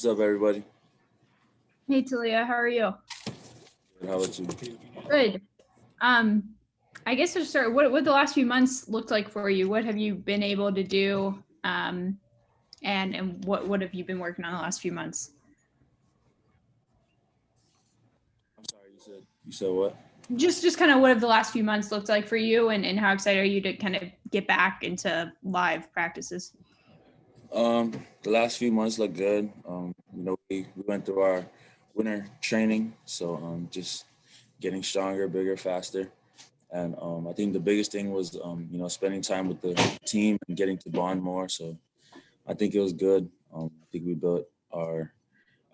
What's up, everybody? Hey, Taulia, how are you? Good, how about you? Good. I guess to start, what the last few months looked like for you? What have you been able to do? And what have you been working on the last few months? I'm sorry, you said what? Just kind of what have the last few months looked like for you, and how excited are you to kind of get back into live practices? The last few months look good. We went through our winter training, so just getting stronger, bigger, faster. And I think the biggest thing was spending time with the team and getting to bond more. So I think it was good. I think we built our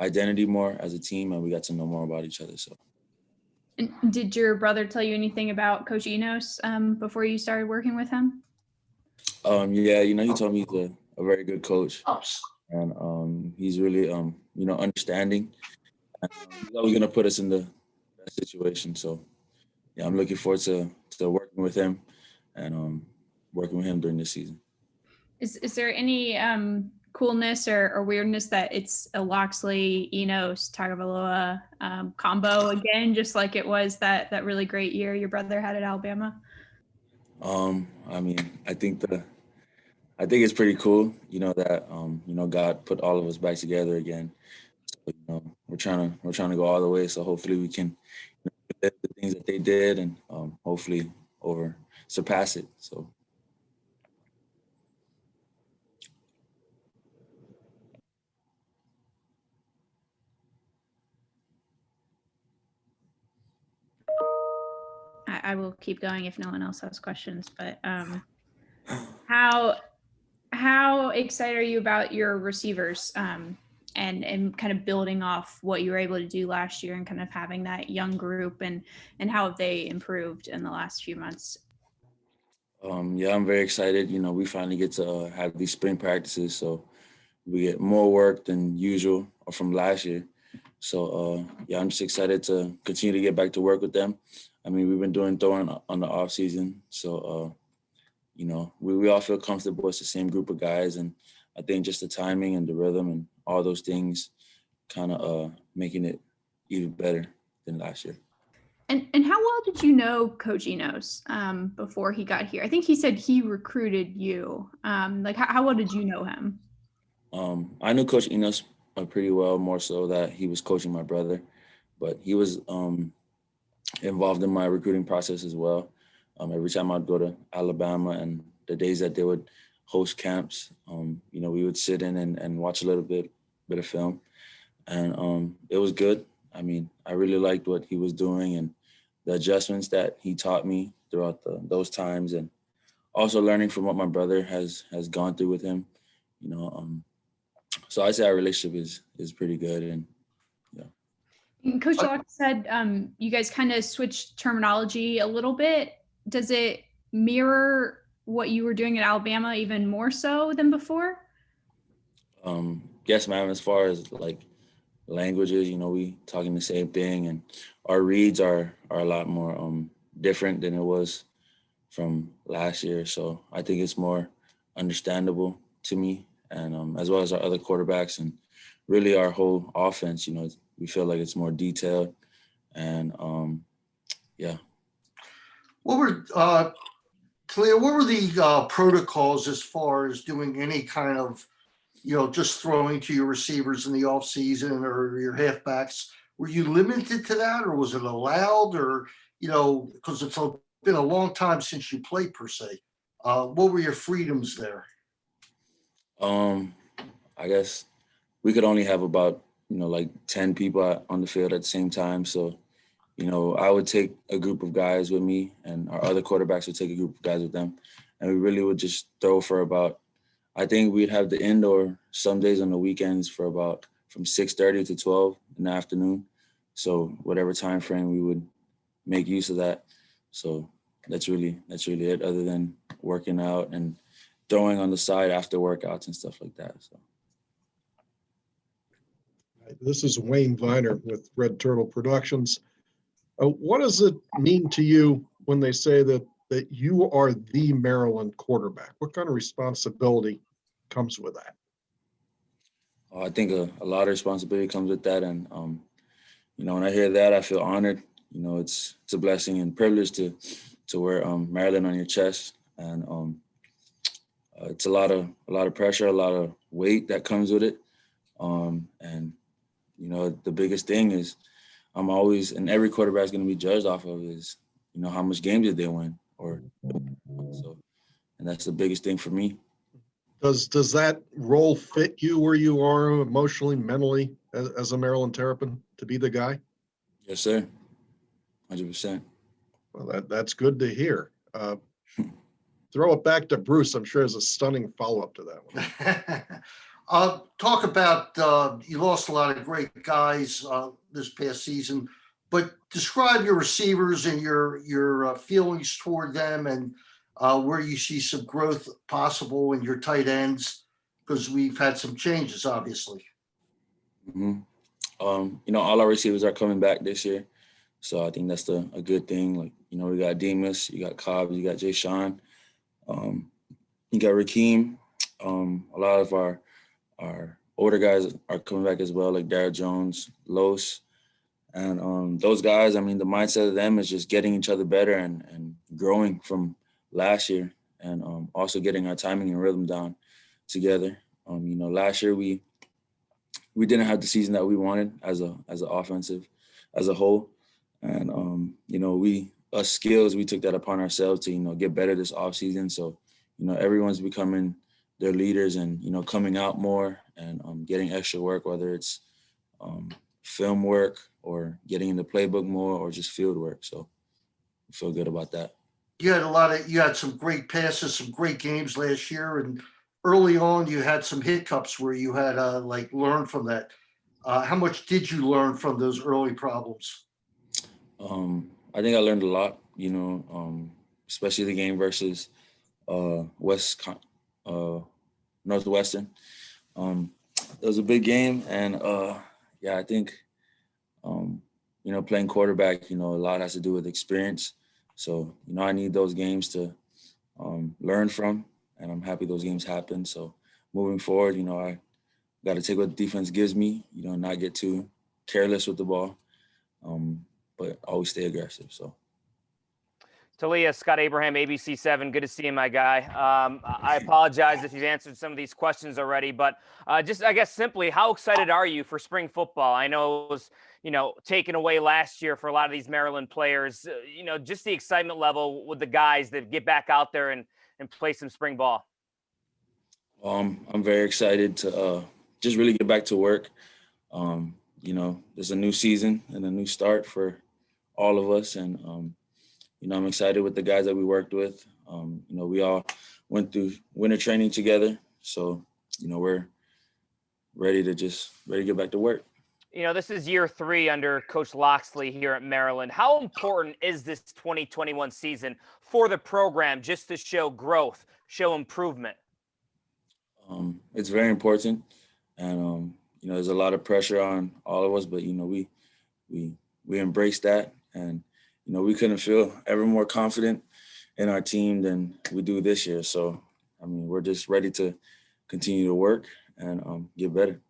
identity more as a team, and we got to know more about each other. So. And did your brother tell you anything about Coach Enos before you started working with him? Yeah, he told me he's a very good coach, and he's really understanding. And, he's always gonna put us in the best situation. So yeah, I'm looking forward to working with him and working with him during this season. Is there any coolness or weirdness that it's a Loxley, Enos, Tagovailoa combo again, just like it was that really great year your brother had at Alabama? I think it's pretty cool, that God put all of us back together again. So, we're trying to go all the way. So hopefully we can do the things that they did and hopefully surpass it. So. I will keep going if no one else has questions, but how excited are you about your receivers and kind of building off what you were able to do last year and kind of having that young group and how have they improved in the last few months? Yeah, I'm very excited. We finally get to have these spring practices, so we get more work than usual or from last year. So yeah, I'm just excited to continue to get back to work with them. I mean, we've been doing throwing on the off season, so we all feel comfortable. It's the same group of guys, and I think just the timing and the rhythm and all those things kind of making it even better than last year. And how well did you know Coach Enos before he got here? I think he said he recruited you. Like how well did you know him? I knew Coach Enos pretty well, more so that he was coaching my brother, but he was involved in my recruiting process as well. Every time I'd go to Alabama and the days that they would host camps, we would sit in and watch a little bit of film, and it was good. I mean, I really liked what he was doing and the adjustments that he taught me throughout those times, and also learning from what my brother has gone through with him. So I'd say our relationship is pretty good, and yeah. Coach Locke said you guys kind of switched terminology a little bit. Does it mirror what you were doing at Alabama even more so than before? Yes, ma'am. As far as like languages, we talking the same thing, and our reads are a lot more different than it was from last year. So I think it's more understandable to me, and as well as our other quarterbacks, and really our whole offense. We feel like it's more detailed, and yeah. Taulia, what were the protocols as far as doing any kind of, just throwing to your receivers in the off season or your halfbacks? Were you limited to that, or was it allowed, or because been a long time since you played per se? What were your freedoms there? I guess we could only have about like 10 people on the field at the same time. So I would take a group of guys with me, and our other quarterbacks would take a group of guys with them, and we really would just throw for about. I think we'd have the indoor some days on the weekends for about from 6:30 to 12 in the afternoon. So whatever time frame we would make use of that. So that's really it. Other than working out and throwing on the side after workouts and stuff like that. So. This is Wayne Viner with Red Turtle Productions. What does it mean to you when they say that you are the Maryland quarterback? What kind of responsibility comes with that? I think a lot of responsibility comes with that, and when I hear that, I feel honored. It's a blessing and privilege to wear Maryland on your chest, and it's a lot of pressure, a lot of weight that comes with it, and the biggest thing is I'm always, and every quarterback's going to be judged off of is how much games did they win, or so, and that's the biggest thing for me. Does that role fit you where you are emotionally, mentally as a Maryland Terrapin to be the guy? Yes, sir. 100%. Well, that's good to hear. Throw it back to Bruce. I'm sure there's a stunning follow-up to that one. Talk about you lost a lot of great guys this past season, but describe your receivers and your feelings toward them, and where you see some growth possible in your tight ends, because we've had some changes, obviously. Mm-hmm. All our receivers are coming back this year, so I think that's a good thing. Like, we got Demas, you got Cobb, you got Jay Sean, you got Rakeem. A lot of our older guys are coming back as well, like Darrell Jones, Los, and those guys. I mean, the mindset of them is just getting each other better and growing from last year, and also getting our timing and rhythm down together. Last year we didn't have the season that we wanted as an offensive as a whole, and us skills, we took that upon ourselves to get better this offseason. So everyone's becoming their leaders and coming out more and getting extra work, whether it's film work or getting in the playbook more or just field work. So I feel good about that. You had some great passes, some great games last year, and early on you had some hiccups where you had learn from that. How much did you learn from those early problems? I think I learned a lot, especially the game versus Northwestern. It was a big game, and I think playing quarterback, a lot has to do with experience. So I need those games to learn from, and I'm happy those games happen. So moving forward, I got to take what the defense gives me, not get too careless with the ball, but always stay aggressive. So. Taulia, Scott Abraham, ABC7. Good to see you, my guy. I apologize if you've answered some of these questions already, but just, I guess, simply, how excited are you for spring football? I know it was, taken away last year for a lot of these Maryland players. Just the excitement level with the guys that get back out there and play some spring ball. I'm very excited to just really get back to work. There's a new season and a new start for all of us, and I'm excited with the guys that we worked with. We all went through winter training together. So, we're ready to get back to work. This is year 3 under Coach Loxley here at Maryland. How important is this 2021 season for the program just to show growth, show improvement? It's very important. And, there's a lot of pressure on all of us, but, we embrace that. And, we couldn't feel ever more confident in our team than we do this year. So, we're just ready to continue to work and get better.